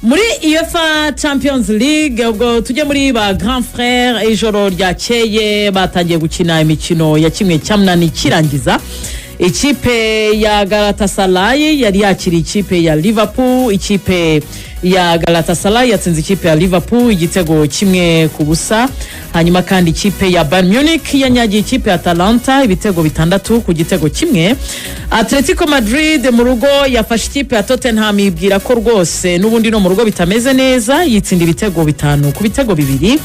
muri UEFA Champions League ubwo tujye muri ba Grand Frère ijoro ryakeye batangiye gukina imikino ya kimwe cy'amunani kirangiza. Ikipe ya Galatasaray yari yakiri ikipe ya Liverpool. Ikipe ya Galatasaray yatsinze ikipe ya Liverpool igitego kimwe ku busa. Hanyuma kandi ikipe ya Bayern Munich yanyagiye ikipe ya Atalanta ibitego 6 ku gitego kimwe. Atletico Madrid mu rugo yafashe ikipe ya Tottenham ibwira ko rwose nubundi no mu rugo bitameze neza, yitsinda ibitego 5 ku bitego 2.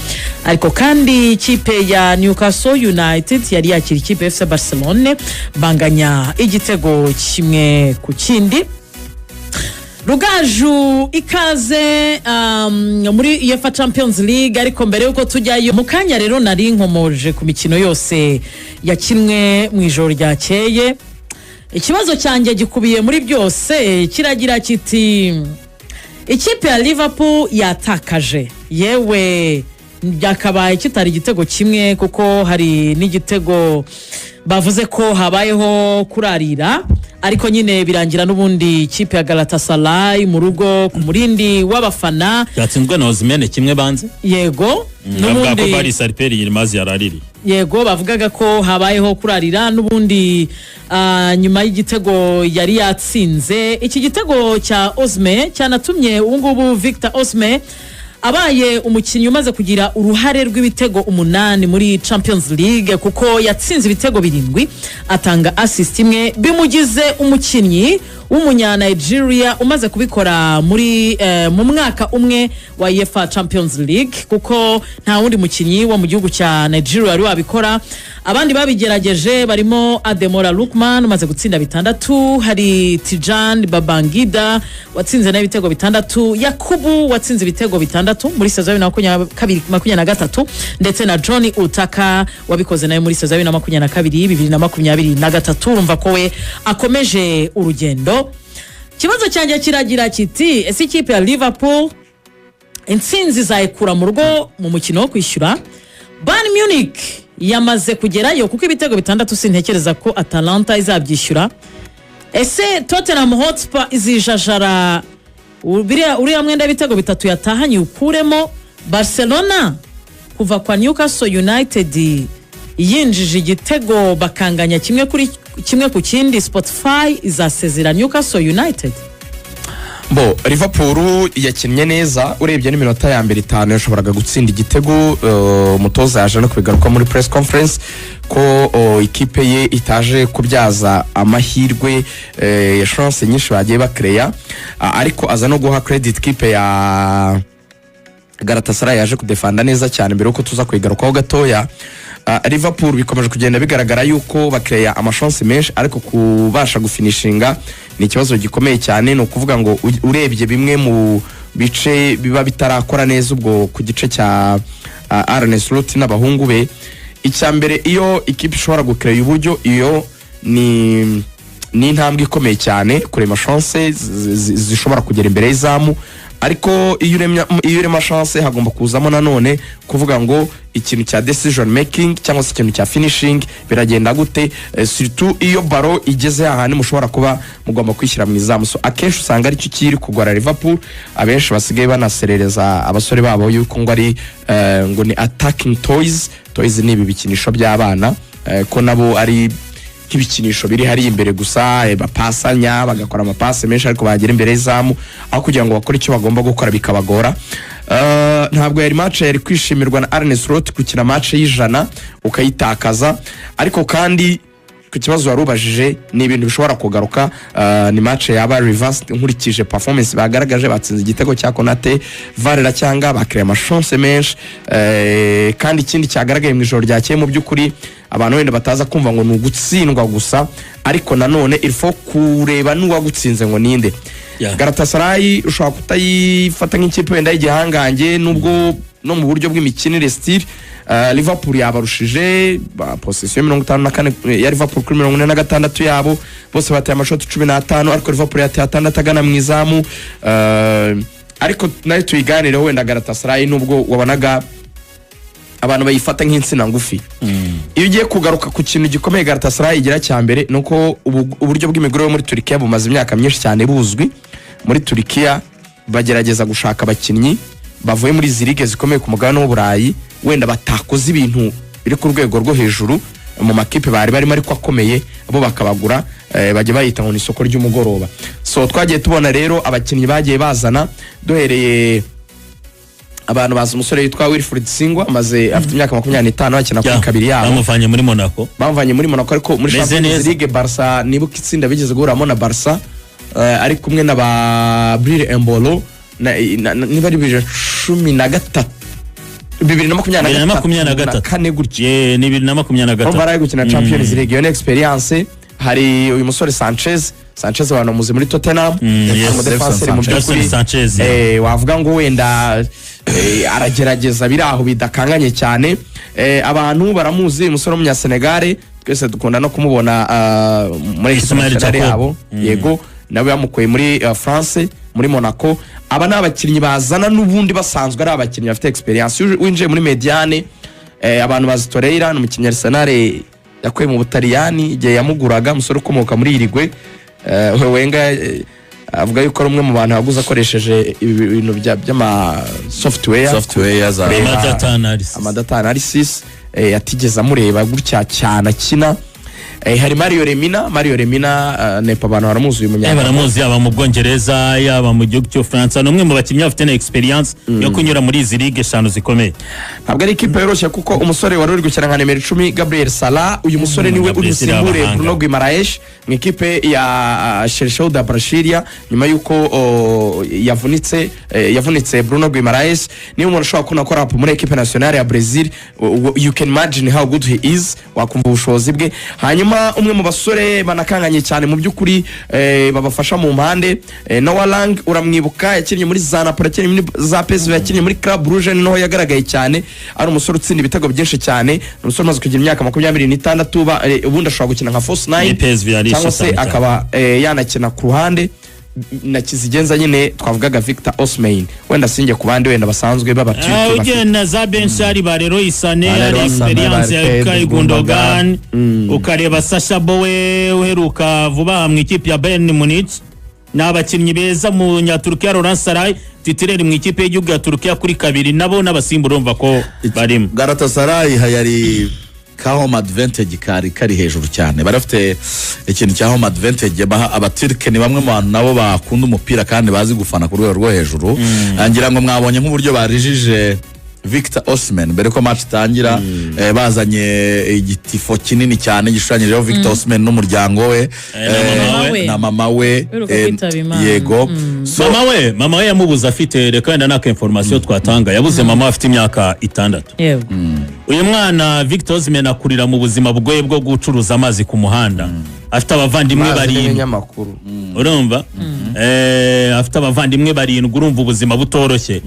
Ariko kandi ikipe ya Newcastle United yari yakiri ikipe FC Barcelona banganya igitego kimwe ku kindi. Rugaju ikaze muri UEFA Champions League. Ariko mbere yuko tujyayo mu kanya rero nari nkomoje ku mikino yose yakinwe mu ijoro ryakeye. Ikibazo cyanjye gikubiye muri byose kiragira kiti ikipe ya Liverpool yatakaje, yewe byakabaye kitari igitego kimwe kuko hari n'igitego bavuze ko habayeho kurarira, ariko nyine birangira n'ubundi ikipe ya Galatasaray mu rugo ku murindi w'abafana yatsinzwe na Osimhen kimwe banze. Yego n'ubundi ko bari Sarperi yirimazi yarariri. Yego bavugaga ko habayeho kurarira n'ubundi nyuma y'igitego yari yatsinze. Iki gitego cya Osimhen cyanatumye ubungubu Victor Osimhen abaye umukinnyi umaze kugira uruhare rw'ibitego 8 muri Champions League kuko yatsinze ibitego 7 atanga assist imwe, bimugize umukinnyi w'umunya Nigeria umaze kubikora muri mu mwaka umwe wa UEFA Champions League kuko nta wundi mukinnyi wo mu gihugu cya Nigeria wari wabikora. Abandi babigerageje barimo Ademola Lookman umaze gutsinda 6, hari Tijani Babangida watsinze na ibitego 6, Yakubu watsinze ibitego 6 muri saison ya 2023 ndetse na Johnny Utaka wabikoze nayo muri saison ya 2022 urumva ko we akomeje urugendo. Kibazo cyanjye kiragira kiti ese ikipe ya Liverpool intsinzi zayikura mu rugo mu mukino wo kwishyura? Bayern Munich yamaze kugerayo kuko ibitego 6 sintekereza ko Atalanta izabyishyura. Ese Tottenham Hotspur izijajara uriya mwenda ibitego 3 yatahanye ukuremo? Barcelona kuva kwa Newcastle United yinjije igitego bakanganya kimwe ku kindi, Spotify izasezera Newcastle United. Bo Liverpool yakinnye neza, urebye n'iminota ya mbere 5 yashoboraga gutsinda igitego. Umutoza yaje no kubigaruka muri press conference ko ikipe ye itaje kubyaza amahirwe ya chance nyinshi bagiye bakreya, ariko aza no guha credit ikipe ya Galatasaray yaje kudefanda neza cyane mbere uko tuza kwigarukaho gatoya. Liverpool bikomeje kugenda bigaragara yuko bakreya amachance menshi, ariko kubasha gufinishinga ni ikibazo gikomeye cyane. No kuvuga ngo urebye bimwe mu bice biba bitarakora neza ubwo ku gice cya Arne Slot n'abahungu be, icyambere iyo ikipe ishobora gukreya uburyo iyo ni intambwe ikomeye cyane kurema chance zishobora kugera imbere y'izamu. Ariko iyo urema chance hagomba kuzamo nanone kuvuga ngo ikintu cya decision making cyangwa se ikintu cya finishing biragenda gute, surtout iyo baro igeze ahantu mushobora kuba mugomba kwishyira mu izamu. So akenshi usanga ari cyo kiri kugora Liverpool, abenshi basigaye banaserereza abasore babo yuko ngo ari ngo ni attacking toys ni ibikinisho by'abana, ko nabo ari kibikinisho biri hari imbere gusa bapasanya bagakora amapase menshi ariko bagera imbere y'izamu aho kugira ngo bakore icyo bagomba gukora bikabagora. Ntabwo yari match yari kwishimirwa na Arne Slot gukina match y'ijana ukayitakaza, ariko kandi ku kibazo warubajije ni ibintu bishobora kugaruka. Ni match yaba reverse nkurikije performance bagaragaje, batsinze igitego cya Konate Varela cyangwa bakreya amachance menshi, kandi ikindi cyagaragaye mu ijoro ryakeye mu by'ukuri abantu wenda bataza kumva ngo nugutsindwa gusa, ariko nanone ilfo kureba n'uwagutsinze ngo ninde. Galatasaray ushobora kutayifata nk'ikipe wenda y'igihangange nubwo no mu buryo bw'imikinire style Liverpool yabarushije possession 54 ya Liverpool kuri 46 yabo, bose bateye amashoti 15 ariko Liverpool yateye 6 agana mu izamu. Ariko nayo tuyiganireho wenda Galatasaray nubwo wabonaga abantu bayifata nk'insina ngufi. Iyo ugiye kugaruka ku kintu gikomeye Galatasaray igira cyambere nuko uburyo bw'imigoro yo muri Turkiya bumaze imyaka myinshi cyane buzwi. Muri Turkiya bagerageza gushaka abakinnyi bavuye muri izi ligue zikomeye ku mugabane w'Uburayi wenda batakoze ibintu biri ku rwego rwo hejuru mu makipe bari barimo ariko akomeye abo bakabagura bajye bayita ngo ni isoko ry'umugoroba. So twagiye tubona rero abakinnyi bagiye bazana duhereye abantu baza umusore yitwa Wilfried Singwa amaze afite imyaka 25 akina kuri kabiri yabo bamuvanye muri Monaco ariko muri Champions League Barca nibuka itsinda bigeze guhuramo na Barca ari kumwe na ba Bril Embolo niba ari 2023 kane gutya ni 2023 baraye gukina Champions League yo experience. Hari uyu musore Sanchez abantu muzi muri Tottenham mu defense mu by'ukuri wavuga ngo wenda aragerageza biraho bidakanganye cyane. Abantu baramuzi umusore w'umunya Senegal twese dukunda no kumubona muri Ismail yabo yego nawe yamukoye muri France muri Monaco. Aba n'abakinnyi bazana n'ubundi basanzwe ari abakinnyi bafite experience. Winjiye muri Mediane abantu bazi Torreira n'umukinnyi Arsenal yakuye mu Butaliyani igihe yamuguraga umusore ukomoka muri Irigwe. Wenga avuga yuko ari umwe mu bantu yaguze akoresheje ibintu by'ama software za data analysis yatigeze amureba gutya cyane akina. Hari Mario Lemina nepa abantu baramuzi uyu munyana baramuzi yaba mu Bwongereza yaba mu gihugu cyo France n'umwe mu bakinnyi bafite na experience yo kunyura muri izi ligue eshanu zikomeye. Ntabwo ari ikipe yoroshye kuko umusore wari uri gukina nka nimero 10 Gabriel Sala uyu musore niwe uri gusimbure Bruno Guimaraes mu ikipe ya Chelsea da Brasilia nyuma yuko yavunitse Bruno Guimaraes. Niwe umuntu ushobora kunakora muri equipe nationale ya Brazil. You can imagine how good he is, wakumva ubushobozi bwe. Hanyuma umwe mu basore banakanganye cyane mu by'ukuri babafasha mu mpande Noah Lang uramwibuka yakinnye muri za Napoli yakinnye muri za PSV yakinnye muri Club Brugge no yagaragaye cyane ari umusore utsinda ibitego byinshi cyane. Umusore maze kugira imyaka 26 ubundi ashobora gukina nka false nine cyangwa se akaba yanakina ku ruhande na kizigenza nyine twavugaga Victor Osimhen wenda singe ku bandi wenda basanzwe babatwite ugenda za Benchari barero Isane ari experience ya Kai Gundogan ukareba Sasha Bowe uheruka vuba mu ikipe ya Bayern Munich n'abakinnyi beza mu Nyaturukiya Laurent Saray titireri mu ikipe y'igihugu ya Turukiya kuri kabiri nabo n'abasimbura umva ko barimo Galatasaray hayari ka home advantage kari hejuru cyane barafite ikintu cya home advantage abaturke ni bamwe mu bantu nabo bakunda umupira kandi bazi gufana ku rwego rwo hejuru. Ngira ngo mwabonye nk'uburyo barijije Victor Osimhen mbere ko match itangira bazanye igitifo kinini cyane gishushanyijeho Victor Osimhen n'umuryango we na mama we yego so mama we yamubuza afite reka wenda naka information twatanga yabuze mama afite imyaka 6 yego uyu mwana Victor Osimhen akurira mu buzima bugoye bwo gucuruza amazi ku muhanda afite abavandimwe barindwi urumva afite abavandimwe barindwi urumva ubuzima butoroshye.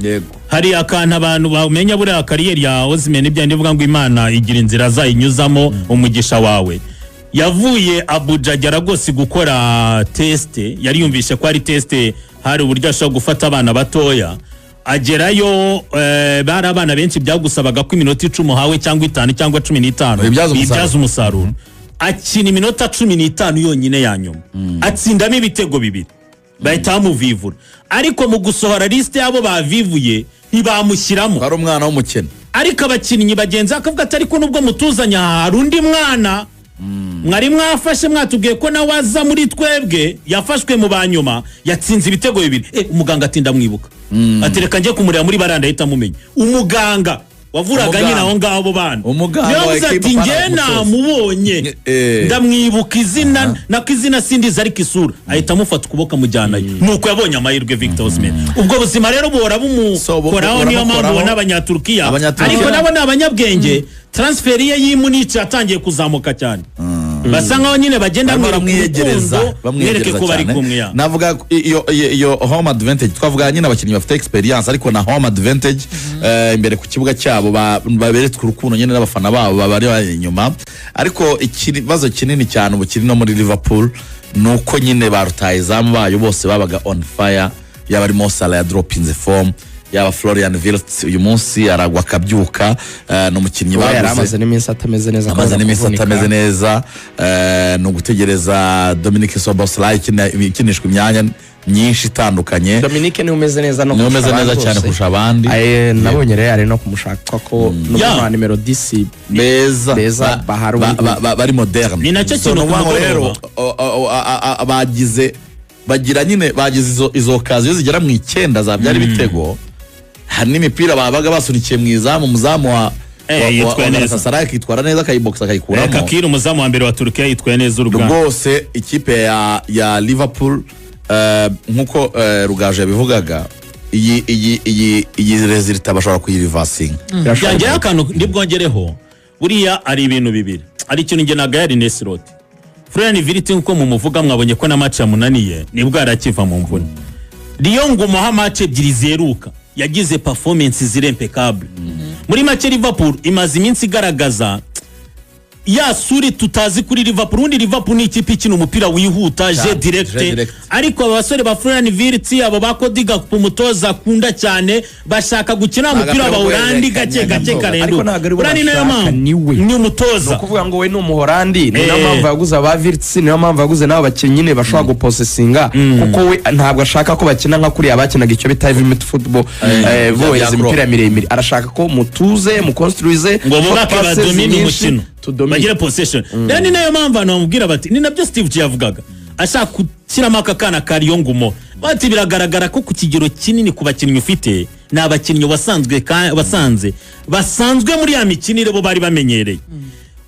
Hari akana abantu bamenya buri kariyeri ya Osimhen ibyo ndivuga ngo Imana igira inzira zayinyuzamo umugisha wawe. Yavuye Abuja Garagosi gukora test yari yumvishe ko ari test hari uburyo ashobora gufata abana batoya agerayo bari abana benshi byagusabaga ko iminota 10 hawe cyangwa 5 cyangwa 15 bibyaza umusaruro akina iminota 15 yonyine yanyuma atsindamo ibitego bibiri bahita bamuvivura ariko mu gusohora liste yabo bavivuye ntibamushyiramo ari umwana w'umukene ariko abakinnyi bagenza akavuga ati ariko nubwo mutuzanya hari undi mwana mwari mwafashe mwatubwiye ko nawe aza muri twebwe yafashwe mu banyuma yatsinze ibitego bibiri umuganga atinda mwibuka atereka ngiye kumureba muri baranda ahita mumenya umuganga wavuraga nyina aho ngaho bana yavuze ati ngena mubonye ndamwibuka izina nako izina sindiza ariko isura ahita amufata ukuboko mujyanayo nuko yabonye amahirwe Victor Osimhen. Ubwo buzima rero buhora bumukoraho niyo mpamvu n'abanyaturukiya ariko nabo ni abanyabwenge transfer ye y'Munich yatangiye kuzamuka cyane basa nkaho nyine bagenda bamwegereza ko bari kumwe ya navuga iyo home advantage twavuga nyine abakinnyi bafite experience ariko na home advantage imbere ku kibuga cyabo baberetse urukundo nyine n'abafana babo bari inyuma. Ariko ikibazo kinini cyane ubukiri no muri Liverpool nuko nyine barutayizamu bayo bose babaga on fire yaba ari Mo Salah ya drop in the form yaba Florian Wirtz uyu munsi aragwa akabyuka no mukinnyi baguze amaze n'iminsi atameze neza no gutegereza Dominic Szoboszlai ikinishwa imyanya myinshi itandukanye. Dominique ni umeze neza no cyane kurusha abandi. Nabonye rero ari no kumushaka ko no numero 10 beza bari moderne. Ni nacyo kintu rero bagize izo kazi zigera mu 9 za byari bitego. Hari n'imipira babaga basunikiye mu izamu umuzamu wa Galatasaray kitwara neza akayiboxa akayikuramo. Kakira umuzamu wa mbere wa Turkiya yitwaye neza urugamba. Rwose ikipe ya Liverpool nkuko Rugaje yabivugaga iyi resulta bashobora kuyirivasinga. Yanjye akantu ndibwongereho buriya ari ibintu bibiri. Ari ikintu nge nagayari Nesrot. Florian Wirtz nkuko mumuvuga mwabonye ko na match yamunaniye nibwo arakiva mu mvune. Lyon ngo muha match ebyiri zeruka yagize performance zire impeccable. Muri make Liverpool imaze iminsi igaragaza ya suri tutazi kuri Liverpool. Undi Liverpool ni ikipe ikina umupira wihuta je direct. Ariko abasore ba Florian Wirtz abo bakodiga ku mutoza akunda cyane bashaka gukina umupira wa Holandi gake karendo. Urani nayo mpamvu ni umutoza. No kuvuga ngo we ni umuholandi ni nayo mpamvu yaguze aba Wirtz ni nayo mpamvu yaguze nabo bakinnyi ne bashobora gupossessinga kuko we ntabwo ashaka ko bakina nka kuri abakinaga icyo bita heavy football boys imipira miremire. Arashaka ko mutuze mu construise ngo bubake badomine umukino bagira possession. Ni nayo mpamvu anamubwira bati ni nabyo Steve yavugaga ashaka gushyiramo aka kana kariyo ngumo. Bati biragaragara ko ku kigero kinini ku bakinnyi ufite n'abakinnyi basanzwe muri ya mikinire bo bari bamenyereye.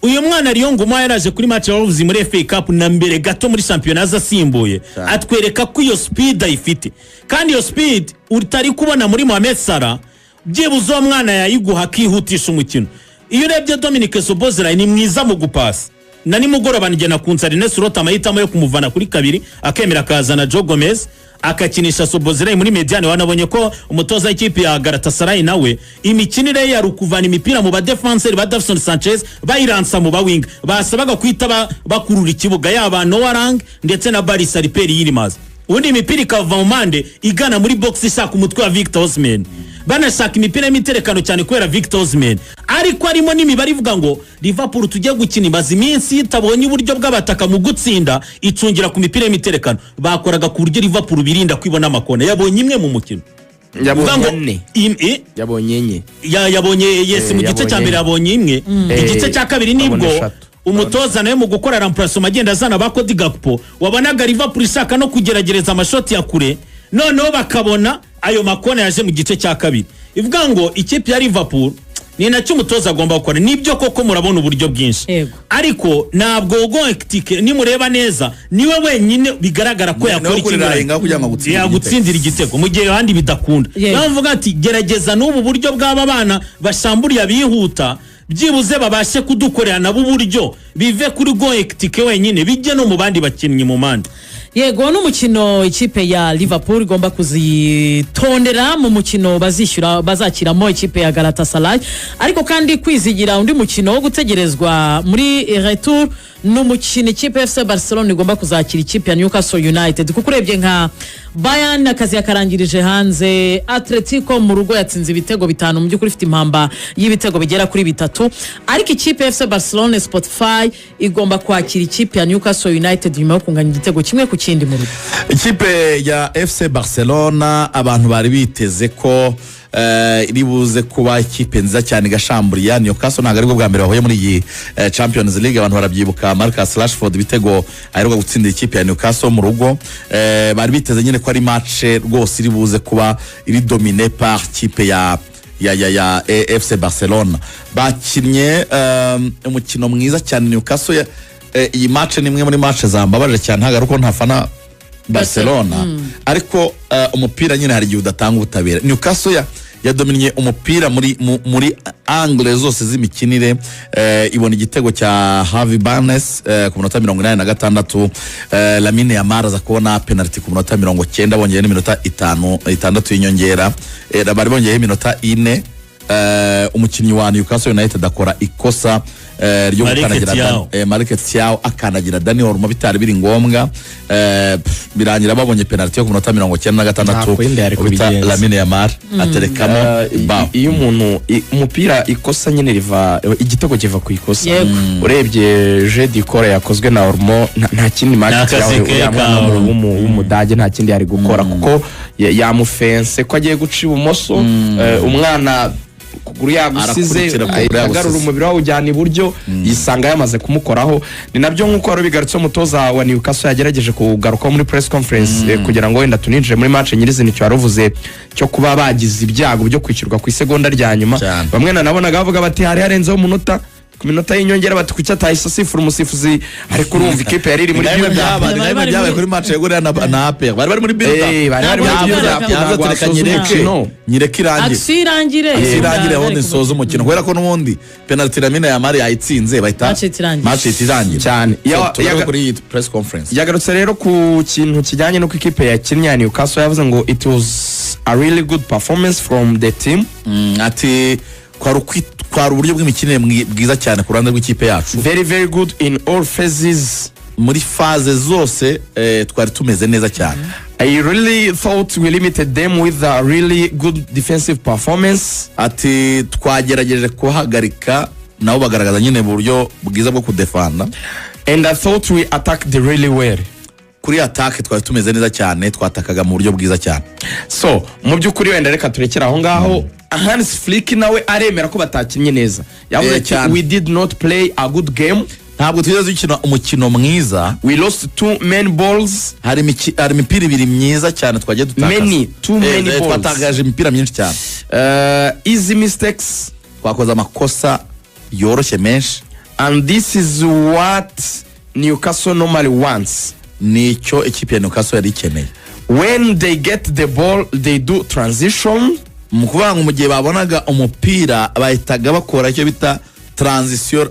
Uyu mwana Riyo Nguma yaraje kuri match ya Wolves muri FA Cup na mbere gato muri championnat asimbuye atwereka ko iyo speed ayifite kandi iyo speed utari kubona muri Mohamed Salah byibuzo mwana yayiguha kihutisha umukino. Iyo urebye Dominique Szoboszlai ni mwiza mu gupasa na nimugoroba nigena kunsari Nesrot amahitamo yo kumuvana kuri kabiri akemera kazana Joe Gomez akakinisha Szoboszlai muri mediane. Wanabonye ko umutoza w'ikipe ya Galatasaray nawe imikinire ya rukuvana imipira mu ba defenseur ba Davinson Sanchez bayiransa mu ba wing basabaga kwita bakurura ikibuga yaba Noah Lang ndetse na Baris Alperi Yilmaz. Undi imipira ikava mu mande igana muri box ishaka umutwe wa Victor Osimhen. Banashaka imipira y'imiterekano cyane kubera Victor Osimhen. Ariko arimo n'imibare ivuga ngo Liverpool tujye gukina imaze iminsi itabonye uburyo bw'abataka mu gutsinda icungira ku mipira y'imiterekano. Bakoraga ku buryo Liverpool birinda kwibona amakona. Yabonye imwe mu mukino. Yabonye yes mu gice cya mbere yabonye imwe. Igice cya kabiri nibwo umutoza nawe mu gukora remplacement agenda azana bakodi Gakpo wabonaga Liverpool ishaka no kugeragereza amashoti ya kure noneho bakabona ayo makona yaje mu gice cya kabiri. Ivuga ngo ikipe ya Liverpool ni nacyo umutoza agomba gukora. Nibyo koko murabona uburyo bwinshi ariko ntabwo goektike ni mureba neza niwe wenyine bigaragara ko yakora ikintu yagutsindira igitego mu gihe handi bidakunda. Bavuga ati gerageza n'ubu buryo bw'aba bana bashamburiye bihuta byibuze babashe kudukorera nabo uburyo bive kuri goektike wenyine bijye no mu bandi bakinnyi mu mande. Yego n'umukino ikipe ya Liverpool igomba kuzitondera mu mukino bazakiramo ikipe ya Galatasaray ariko kandi kwizigira undi mukino wo gutegerezwa muri retour n'umukino ikipe FC Barcelona igomba kuzakira ikipe ya Newcastle United kuko urebye nka Bayern akazi yakarangirije hanze Atletico mu rugo yatsinze ibitego 5 mu by'ukuri ifite impamba y'ibitego bigera kuri 3 ariko ikipe FC Barcelona Spotify igomba kwakira ikipe ya Newcastle United nyuma yo kunganya igitego kimwe ku kindi mu rugo. Ikipe ya FC Barcelona abantu bari biteze ko iribuze kuba ikipe nziza cyane gashamburiya. Newcastle ntabwo aribwo bwa mbere bahuye muri iyi Champions League. Abantu barabyibuka Marcus Rashford bitego aheruka gutsindira ikipe ya Newcastle mu rugo. Bari biteze nyine ko ari match rwose iribuze kuba iri domine par ikipe ya FC Barcelona. Bakinnye umukino mwiza cyane Newcastle. Iyi match ni imwe muri match zambabaje cyane ntago ari uko ntafana Barcelona ariko umupira nyine hari igihe udatanga ubutabera. Newcastle yadominye umupira muri angle zose z'imikinire. Ibona igitego cya Javi Barnes ku minota 86. Lamine Yamal aza kubona penalty ku minota 90 bongeye n'iminota 5 y'inyongera. Bari bongeye iminota 4 umukinnyi wa Newcastle United akora ikosa ryo gukanagira Malick Thiaw akanagira Dani Olmo bitari biri ngombwa, birangira babonye penalty yo ku minota 96 bita Lamine Yamal aterekamo iyo umuntu umupira ikosa nyine riva igitego kiva ku ikosa. Urebye Jedi Kore yakozwe na Olmo nta kindi Malick Thiaw w'umudage nta kindi yari gukora kuko yamufense ko agiye guca ibumoso, umwana kuguru yagusize agarura umubiri wawe ujyana iburyo yisanga yamaze kumukoraho. Ni nabyo nk'uko wari bigarutse umutoza wa Newcastle yagerageje kugaruka muri press conference kugira ngo wenda tuninjire muri match nyirizina icyo yaruvuze cyo kuba bagize ibyago byo kwishyurwa ku isegonda rya nyuma. Bamwe nabonaga bavuga bati hari harenzeho umunota ku minota y'inyongera bati kuki atahise asifura umusifuzi, ariko urumva ikipe yari iri muri byabaye kuri match yegurira na APR bari muri build up, bari muri build up nyireke irangire aho nisoza umukino kubera ko n'ubundi penalty Lamine Yamal yayitsinze bahita match irangira cyane. Kuri press conference yagarutse rero ku kintu kijyanye no ku ikipe ya Kenya Newcastle, yavuze ngo it was a really good performance from the team. Ati kwari uburyo bw'imikinire bwiza cyane ku ruhande rw'ikipe yacu, very good in all phases, muri faze zose twari tumeze neza cyane. I really thought we limited them with a really good defensive performance. Ati twagerageje kuhagarika nabo bagaragaza nyine buryo bwiza bwo kudefanda, and I thought we attacked really well. Kuri attack twari tumeze neza cyane, twatakaga mu buryo bwiza cyane. So mu by'ukuri wenda reka turekera aho ngaho. Hans Flick nawe aremera ko batakinnye neza, yavuze cyane we did not play a good game, ntabwo twigeze dukina umukino mwiza, we lost too many balls, hari imipira ibiri myiza cyane twagiye dutakaza, too many balls, twatakaje imipira myinshi cyane, easy mistakes, twakoze amakosa yoroshye menshi, and this is what Newcastle normally wants. Nicyo ikipe ya Newcastle yari ikeneye. When they get the ball they do transition, mu kuvuga ngo mu gihe babonaga umupira bahitaga bakora icyo bita transition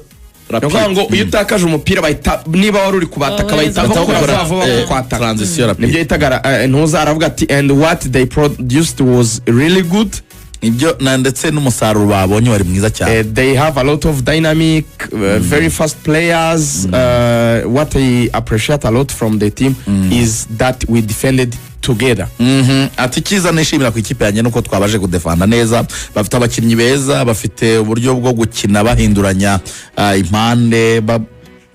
rapide. Ngo iyo utakaje umupira bahita, niba wari uri kubataka bahita bakora kwata transition rapide, nibyo yitagara ntuza aravuga ati and what they produced was really good. Ibyo na ndetse n'umusaruro babonye wari mwiza cyane. They have a lot of dynamic, very fast players. What I appreciate a lot from the team is that we defended together. Ati kiza nishimira ku ikipe yanjye nuko twabaje kudefanda neza, bafite abakinnyi beza, bafite uburyo bwo gukina bahinduranya impande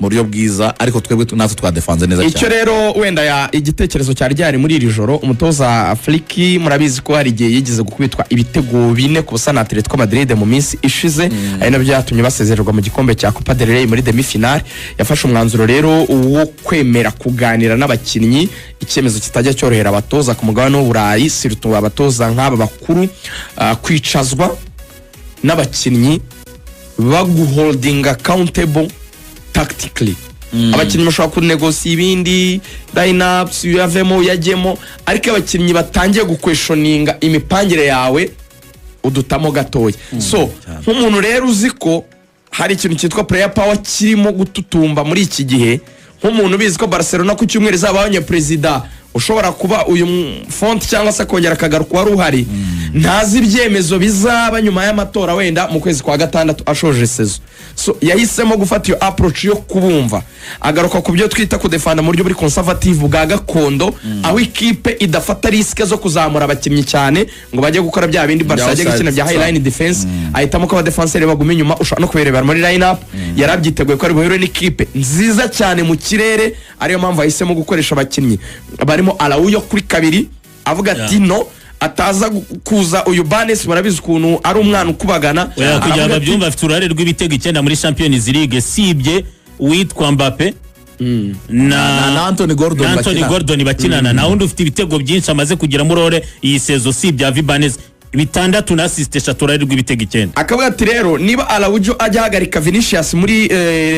mu buryo bwiza, ariko twebwe natwe twadefanze neza cyane. Icyo rero wenda igitekerezo cyari ryari muri iri joro, umutoza Flick murabizi ko hari igihe yigeze gukubitwa ibitego 4 ku busa na Atletico Madrid mu minsi ishize, ari nabyo byatumye basezererwa mu gikombe cya Copa del Rey muri demi finale. Yafashe umwanzuro rero wo kwemera kuganira n'abakinnyi, icyemezo kitajya cyorohera abatoza ku mugabane w'Uburayi, surtout abatoza nk'aba bakuru, kwicazwa n'abakinnyi baguholding accountable tactically. Abakinnyi bashobora kunegosia ibindi lineups yavemo yagemo, ariko abakinnyi batangiye gukweshoninga imipangire yawe udutamo gatoya. So nk'umuntu rero uzi ko hari ikintu cyitwa player power kirimo gututumba muri iki gihe, nk'umuntu bizi ko Barcelona ku cyumweru izabanye president ushobora kuba uyu font cyangwa se kongera akagaruka wari uhari, ntazi ibyemezo bizaba nyuma y'amatora wenda mu kwezi kwa gatandatu ashoje sezo. So yahisemo gufata iyo approach yo kubumva, agaruka ku byo twita kudefanda mu buryo buri conservative bwa gakondo, aho ikipe idafata risk zo kuzamura abakinnyi cyane ngo bajye gukora bya bindi Barca yagiye gukina bya high line defense. Ahitamo ko abadefenseri baguma inyuma, ushobora no kuberebera muri line up, yarabyiteguye ko ari buhure n'ikipe nziza cyane mu kirere, ariyo mpamvu ahisemo gukoresha abakinnyi barimo Araujo kuri kabiri, avuga ati no ataza kuza uyu Banes barabizi ukuntu ari umwana ukubagana, kugira ngo byumva afite urare rw'ibitego 9 muri Champions League, sibye witwa Mbappe na Anthony Gordon bakinana, na wundi ufite ibitego byinshi amaze kugira murore iyi sezo, sibye Avi Banes 6 na assist 3 urare rw'ibitego 9. Akavuga ati rero niba Araujo ajya hagarika Vinicius muri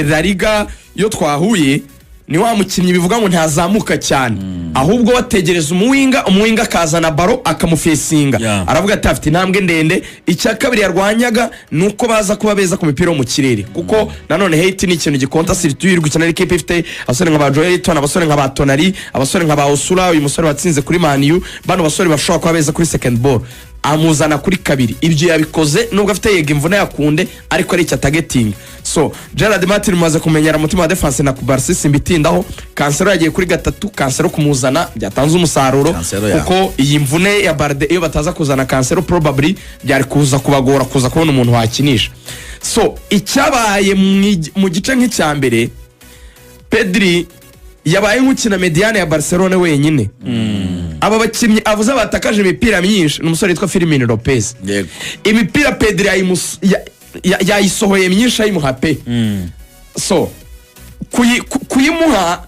La Liga yo twahuye, ni wa mukinnyi bivuga ngo ntazamuka cyane, ahubwo wategereza umuwinga akazana baro akamufesinga. Aravuga ati afite intambwe ndende. Icya kabiri yarwanyaga nuko baza kuba beza ku mipira mu kirere, kuko nanone hate ni ikintu gikonta sirituirwa cyane. Ikipe ifite abasore nka Joelton, abasore nka Tonali, abasore nka Osula, uyu musore watsinze kuri Man U, bano basore bashobora kuba beza kuri second ball. amuzana kuri kabiri. Ibyo yabikoze nubwo afite yega imvune yakunde ariko ari targeting. So Gerard Martin mumaze kumenyera mutima wa defense na Kubarsi simbitindaho. Cancelo yagiye kuri gatatu, Cancelo kumuzana byatanze umusaruro kuko iyi mvune ya Balde iyo bataza kuzana Cancelo probably byari kuza kubagora kuza kubona umuntu wakinisha. So icyabaye mu gice nk'icyambere Pedri yabaye nk'ukina mediane ya Barcelona wenyine. Aba bakinnyi avuze batakaje imipira myinshi n'umusore witwa Firmino Lopez. Imipira Pedri yayisohoye myinshi ayimuha pe. So kuyimuha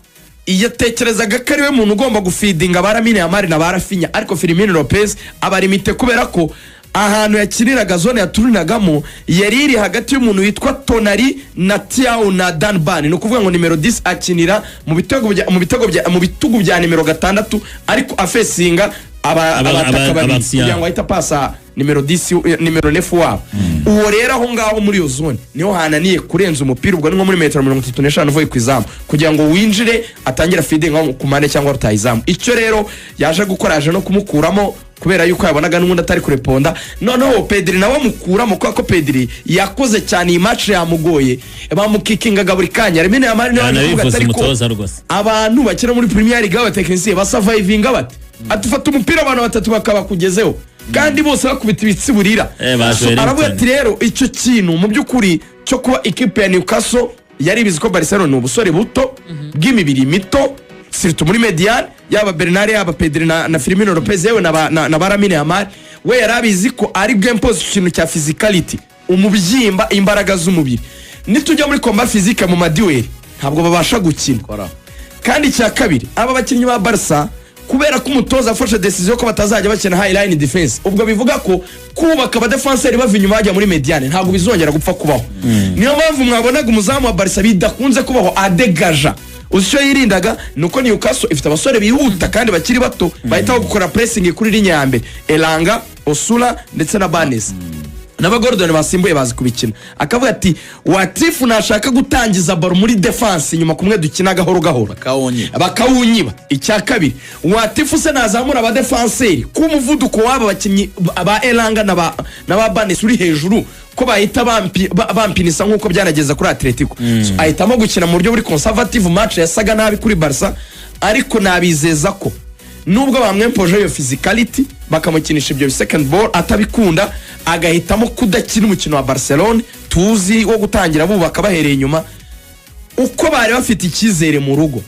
yatekerezaga ko ari we muntu ugomba gufidinga Lamine Yamal na Rafinha, ariko Firmino Lopez abarimite kubera ko ahantu yakiniraga zone yaturinagamo yari iri hagati y'umuntu witwa Tonali na Thiago na Danban. No kuvuga ngo numero 10 akinira mu bitugu bya numero 6 ariko afesinga abataka babiri kugira ngo ahita pasa numero 10 numero 9 wabo. Uwo rero aho ngaho muri yo zone niho hananiye kurenza umupira ubwo nko muri metero 35 uvuye ku izamu kugira ngo winjire atangira feeding nko kumane cyangwa rutayizamu. Icyo rero yaje gukora aje no kumukuramo kubera yuko yabonaga n'undi atari kureponda. Noneho Pedri nawe mukuramo kuko Pedri yakoze cyane iyi match yamugoye bamukikingaga buri kanya. Lamine Yamal abantu bakira muri Premier League abatekinisiye basurvivinga bati atufata umupira abantu batatu bakaba kugezeho kandi bose bakubita ibitsi burira. Aravuga ati rero icyo kintu mu byukuri cyo kuba equipe ya Newcastle yari bizi ko Barcelona ni ubusore buto bw'imibiri mito surtout muri mediane yaba Bernard yaba Pedri na Firmino Lopez yewe na Lamine Yamal. We yarabizi ko ari game position cya physicality umubyimba imbaraga z'umubiri. Nitujya muri combat physique mu maduel ntabwo babasha gukina. Kandi cya kabiri aba bakinnyi ba Barca kubera ko umutoza afashe decision ko batazajya bakina high line defense, ubwo bivuga ko kubaka aba defenseur bava inyuma bajya muri mediane ntabwo bizongera gupfa kubaho. Niyo mpamvu mwabonaga umuzamu wa Barca bidakunze kubaho adegaja. Uzicyo yirindaga nuko Newcastle ifite abasore bihuta kandi bakiri bato bahita gukora pressing kuri linya ya mbere. Elanga, Osula ndetse na Banes n'aba Gordon basimbuye bazi kubikina. Akavuga ati Watifu nashaka gutangiza baro muri defense nyuma kumwe dukina gahoro gahoro bakawunyiba. Icya kabiri Watifu se nazamura aba defenseur ku muvuduko waba bakinyi aba Elanga na ba Banes uri hejuru ko bahita bampinisa nkuko byanageza kuri Atletico. So ahitamo gukina mu buryo buri conservative. Match yasaga nabi kuri Barca ariko nabizeza ko nubwo bamwempoje yo physicality bakamukinisha ibyo second ball atabikunda agahitamo kudakina umukino wa Barcelona tuzi wo gutangira bubaka bahereye inyuma uko bari bafite ikizere mu rugo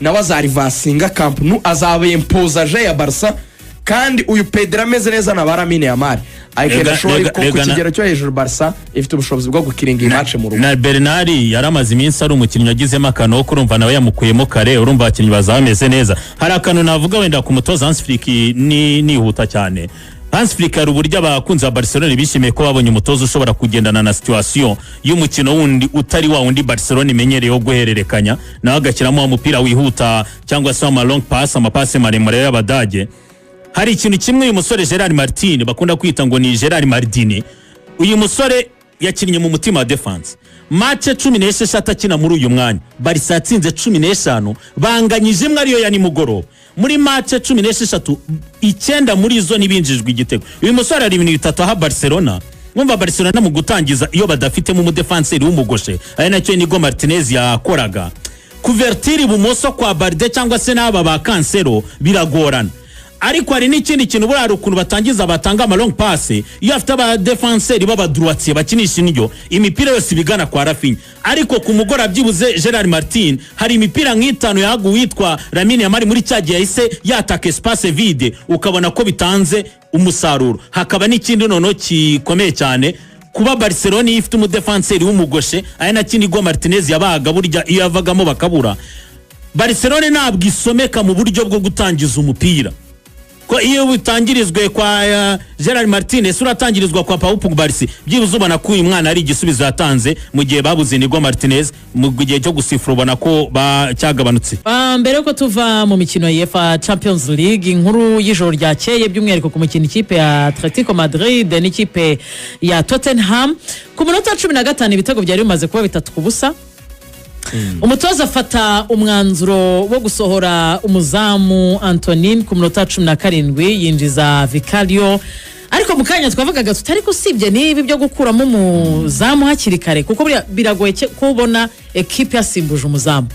nawe azarivasinga Camp Nou azabempoza je ya Barca. Kandi uyu Pedri ameze neza na Lamine Yamal ayikera shoye ko ku kigero cyo hejuru Barca ifite ubushobozi bwo gukiringa match mu rugo. Na Bernard yaramaze iminsi ari umukinnyi yagizemo akano ko urumva nawe yamukuyemo kare. Urumva abakinnyi bazameze neza. Hari akano navuga wenda ku mutoza Hans Flick nihuta cyane. Hans Flick ari uburyo abakunzi ba Barcelona bishimiye ko babonye umutoza ushobora kugendana na situation y'umukino wundi utari wa wundi Barcelona imenyereye wo guhererekanya nawe agashyiramo umupira wihuta cyangwa se ama long pass amapase maremare y'abadage. Hari ikintu kimwe uyu musore Gerard Martin bakunda kwita ngo ni Gerard Mardini. Uyu musore yakinnye mu mutima wa defense. Match 16 akina muri uyu mwanya. Barca yatsinze 15 banganyije mwe ariyo ya nimugoroba. Muri match 16 9 muri zo nibinjijwe igitego. Uyu musore ari ibintu bitatu ha Barcelona. Mwumva Barcelona mu gutangiza iyo badafite mu defenseur w'umugoshe. Ari nacyo Nigo Martinez yakoraga. Kuvertiri bumoso kwa Balde cyangwa se n'aba ba Cancelo biragorana. Ariko hari n'ikindi kintu burari ukuntu batangiza batanga ama long pass iyo afite aba defenseur baba droitier bakinisha niyo imipira yose bigana kwa Rafinha. Ariko ku mugora byibuze Gerard Martin hari imipira nk'itanu yagu witwa Lamine Yamal muri cyagiye yahise yataka espace vide ukabona ko bitanze umusaruro. Hakaba n'ikindi nono kikomeye cyane kuba Barcelona ifite umudefenseur w'umugoshe ari na Nigo Martinez yabaga burya iyo yavagamo bakabura. Barcelona ntabwo isomeka mu buryo bwo gutangiza umupira. Ko iyo bitangirizwe kwa Gerard Martinez uratangirizwa kwa Pau Pogba byibuze ubona ko uyu mwana ari igisubizo yatanze mu gihe babuze Nigo Martinez mu gihe cyo gusifura ubona ko cyagabanutse. Mbere ko tuva mu mikino ya UEFA Champions League inkuru y'ijoro ryakeye by'umwihariko ku mukino ikipe ya Atletico Madrid n'ikipe ya Tottenham ku munota 15 ibitego byari bimaze kuba 3-0. Umutoza afata umwanzuro wo gusohora umuzamu Antonin ku munota 17 yinjiza Vicario ariko mu kanya twavugaga tutari kusibye niba ibyo gukuramo umuzamu hakiri kare kuko biragoye kubona ekipe yasimbuje umuzamu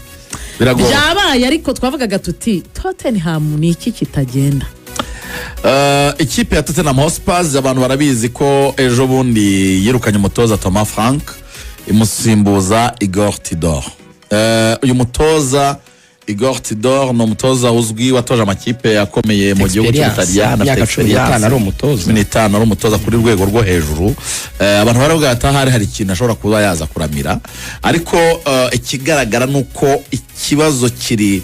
byabaye ariko twavugaga tuti Tottenham ni iki kitagenda ikipe ya Tottenham Hotspur abantu barabizi ko ejo bundi yirukanye umutoza Thomas Frank imusimbuza Igor Tudor uyu mutoza Igor Tudor ni umutoza uzwi watoje amakipe akomeye mu gihugu cy'Ubutaliyani afite experience ari umutoza kuri rwego rwo hejuru abantu baravuga ati hari ikintu ashobora kuba yaza kuramira ariko ikigaragara nuko ikibazo kiri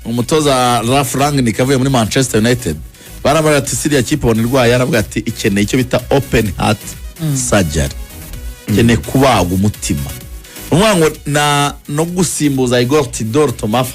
umutoza Ralf Rangnick avuye muri Manchester United baravuga ati siriya kipe bonirwaye aravuga ati ikeneye icyo bita open heart surgery ikeneye kubagwa umutima umwango no gusimbuza Igor Tudor Thomas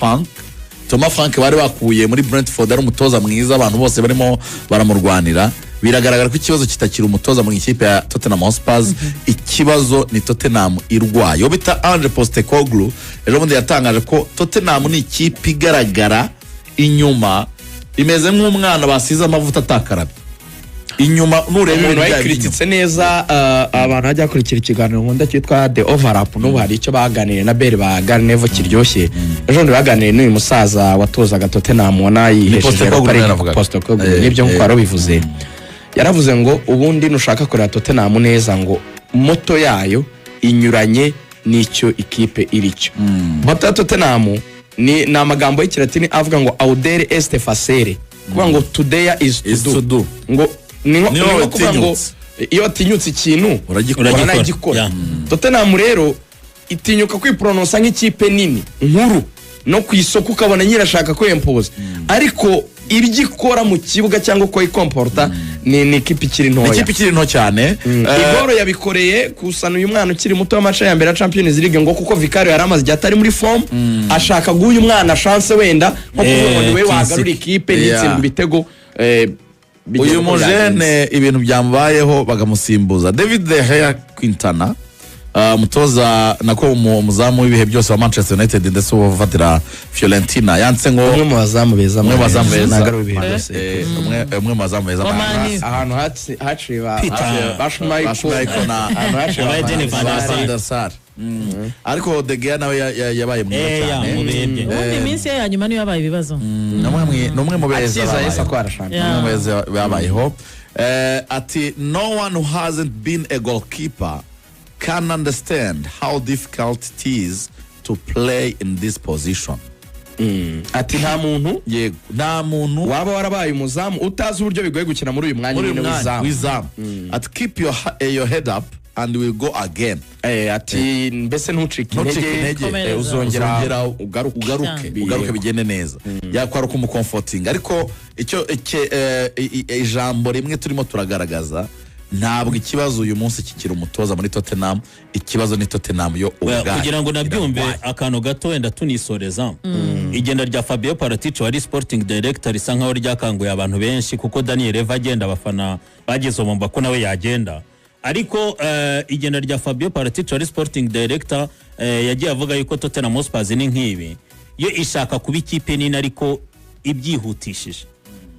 Frank bari bakuye muri Brentford ari umutoza mwiza abantu bose barimo baramurwanira biragaragara ko ikibazo kitakiri umutoza mu ikipe ya Tottenham Hotspur ikibazo ni Tottenham irwaye yo bita Ange Postecoglou ejo bundi yatangaje ko Tottenham ni ikipe igaragara inyuma imeze nk'umwana basize amavuta atakarabye inyuma nurebe ibintu bayikrititse neza abantu hajya kurikira ikiganiro nkunda cyitwa The Overlap n'ubu hari icyo baganiriye na Bell Bagarnevo kiryoshye ejo ndi baganiriye n'uyu musaza watozaga Tottenham wona yihesheje Postecoglou nibyo nko arabivuze yaravuze ngo ubundi nushaka kurera Tottenham neza ngo moto yayo inyuranye n'icyo ikipe iricyo moto ya Tottenham ni amagambo y'ikilatini avuga ngo audere est facere kuvuga ngo today is to do ngo ni nko kuvuga ngo iyo atinyutse ikintu uragikora Tottenham rero itinyuka kwiprononsa nk'ikipe nini nkuru no kwisoko ukabona nyirashaka ko impose ariko ibigikora mu kibuga cyangwa ko ikomporta ni ikipe ikiri nto cyane Igoro yabikoreye kusana uyu mwana ukiri muto w'amaca ya mbere ya Champions League ngo kuko Vicario yaramaze igihe atari muri form ashaka guha umwana chance wenda nko kuvuga ngo we wagarura ikipe n'itsinda ibitego uyu mujene ibintu byamubayeho bagamusimbuza David De Gea Quintana umutoza nako umuzamu w'ibihe byose wa Manchester United ndetse ufatira Fiorentina yanse ngo umwe mu bazamu beza nagaro ibihe byose umwe mu bazamu beza ahantu haciba Bashmaiko na Eden Van der Sar ariko De Gea nawe yabaye mwiza cyane ubundi iminsi ya nyuma niyo yabaye ibibazo n'umwe mu beza babayeho ati no one who hasn't been a goalkeeper can understand how difficult it is to play in this position. Ati nta muntu waba warabaye umuzamu utazi uburyo bigoye gukina muri uyu mwanya w'izamu. Ati keep your head up and we'll go again. Ati mbese ntucike intege uzongera ugaruke bigende neza. Yakwaruka umucomforting ariko icyo ijambo rimwe turimo turagaragaza ntabwo ikibazo uyu munsi kikiri umutoza muri Tottenham ikibazo ni Tottenham yo ubwayo kugira ngo nabyumve akantu gato wenda tunisoreza igenda rya Fabio Paratici wari sporting director risa nkaho ryakanguye abantu benshi kuko Daniel Eva agenda abafana bageze mu ko nawe yagenda ariko igenda rya Fabio Paratici wari sporting director yagiye avuga yuko Tottenham Hotspur ni nk'ibi yo ishaka kuba ikipe nini ariko ibyihutishije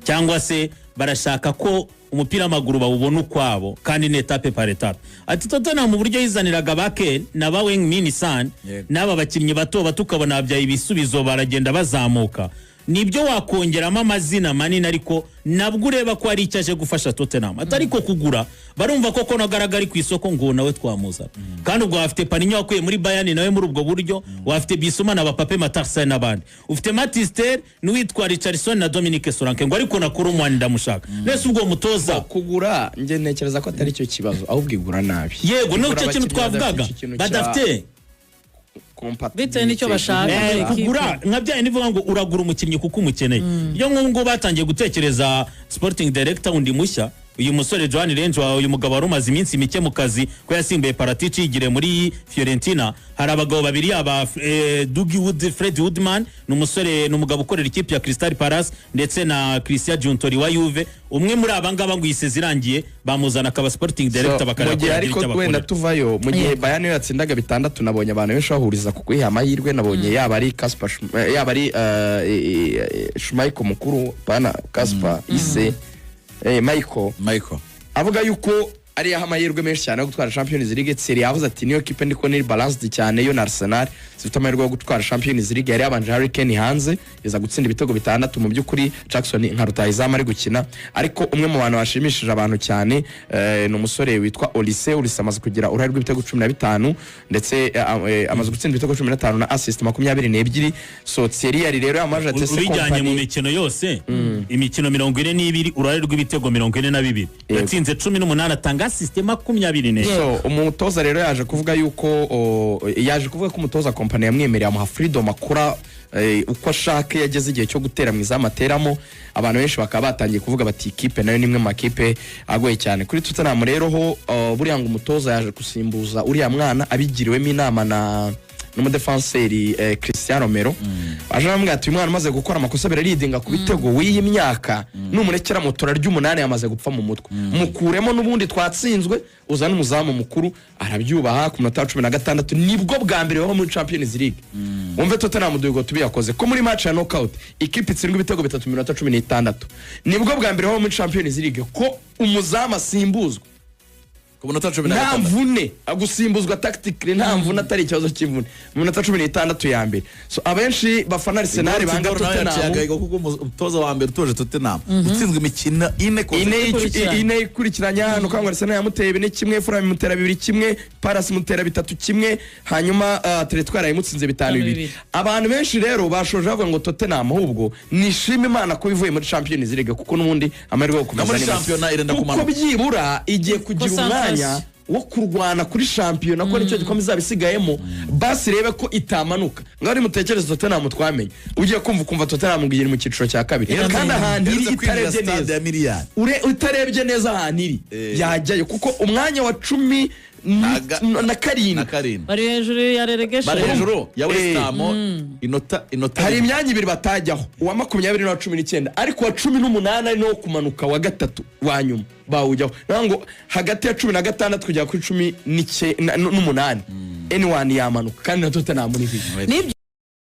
cyangwa se barashaka ko umupira w'amaguru bawubona ukwabo kandi ni etape par etape ati Tottenham mu buryo yizaniraga bake na ba Weng Min Son n'aba bakinnyi bato tukabona bya ibisubizo baragenda bazamuka nibyo wakongeramo amazina manini ariko nabwo ureba ko ari icyaje gufasha Tottenham atariko kugura barumva ko nagaragara ku isoko ngo nawe twamuza kandi ubwo afite Paninho wakuye muri Bayern nawe muri ubwo buryo wafite Bissouma na Pape Matarsa n'abandi ufite Matister n'uwitwa Richarlison na Dominique Solanke ngo ariko nakuru umwani ndamushaka nese ubwo mutoza kugura nge ntekereza ko atari cyo kibazo ahubwo igura nabi yego no cyo kintu twavugaga badafite bitewe n'icyo bashaka kugura nkabyaye nivuga ngo uragura umukinnyi kuko umukeneye iyo ngo batangiye gutekereza sporting director undi mushya uyu musore Joan Renzo uyu mugabo wari umaze iminsi mike mu kazi ko yasimbuye Paratici yigire muri Fiorentina hari abagabo babiri aba Fred Woodman n'umusore n'umugabo ukorera ikipe ya Crystal Palace ndetse na Cristiano Giuntori wa Juve umwe muri abangaba ngo yisezirangiye bamuzana akaba sporting director bakara ariko wenda tuvayo mu gihe Bayern yatsindaga bitandatu nabonye abantu benshi bahuriza ku kwiha amahirwe nabonye yaba ari Kasper yaba ari Schmeichel mukuru pana Kasper ise Michael avuga yuko ari amahirwe menshi cyane yo gutwara Champions League. Tseri yavuze ati niyo kipe ndiko ni balanced cyane yo na Arsenal zifite amahirwe yo gutwara Champions League. Yari yabanje Harry Kane hanze iza gutsinda ibitego bitandatu mu by'ukuri Jackson nka rutahizamu ari gukina, ariko umwe mu bantu bashimishije abantu cyane ni umusore witwa Olise amaze kugira uruhare rw'ibitego 15 ndetse amaze gutsinda ibitego 15 na assist 22. So Tseri yari rero yamaje ati se bijyanye mu mikino yose imikino 42 uruhare rw'ibitego 42 yatsinze 18 atanga assist 24. So umutoza rero yaje kuvuga ko umutoza company yamwemereye amuha freedom akora uko ashaka. Yageze igihe cyo gutera mu izamu ateramo, abantu benshi bakaba batangiye kuvuga bati ikipe nayo nimwe mu makipe agoye cyane kuri Tottenham. Rero ho buriya ngo umutoza yaje gusimbuza uriya mwana abigiriwemo inama n'umudefanseri Cristiano Romero. Aje bamwe ati umwana amaze gukora amakosa biraridinga ku bitego w'iyi myaka n'umurekera motora ry'umunani yamaze gupfa mu mutwe, mukuremo n'ubundi twatsinzwe uzana umuzamu mukuru arabyubaha ku minota 16 nibwo bwa mbere baho muri Champions League. Umve Tottenham dugo tubiyakoze ko muri match ya knockout ikipe itsindwa ibitego 3 mu minota 16 nibwo bwa mbere baho muri Champions League ko umuzamu asimbuzwa ku minota 16 nta mvune agusimbuzwa tactically nta mvune atari ikibazo cy'imvune mu minota 16 ya mbere. So abenshi bafana Arsenal banga Tottenham kuko umutoza wa mbere utoje Tottenham utsinzwe imikino ine ikurikiranya no kangwa Arsenal yamuteye 1-1, Fulham imutera 2-1, Palace imutera 3-1, hanyuma Teretwara imutsinze 5-2. Abantu benshi rero bashoje bavuga ngo Tottenham ahubwo nishima Imana ko bivuye muri Champions League kuko n'ubundi amahirwe yo kumeza neza kuko byibura igiye kugira wo kurwana kuri shampiyona ko nicyo gikomeza bisigayemo basi rebe ko itamanuka. Ngari mutekereza Tottenham twamenye ugiye kumva Tottenham ngiri mu cyiciro cya kabiri kandi ahantu iri itarebye neza utarebye neza ahantu iri yajyayo kuko umwanya wa 10 na karindwi bari hejuru ya relegation, bari hejuru ya West Ham inota hari imyanya ibiri batajyaho uwa 20 na 19 ariko wa 18 no kumanuka wa gatatu wa nyuma bawujyaho nango hagati ya 16 kujya kuri 18 anyone yamanuka kandi na Tottenham muri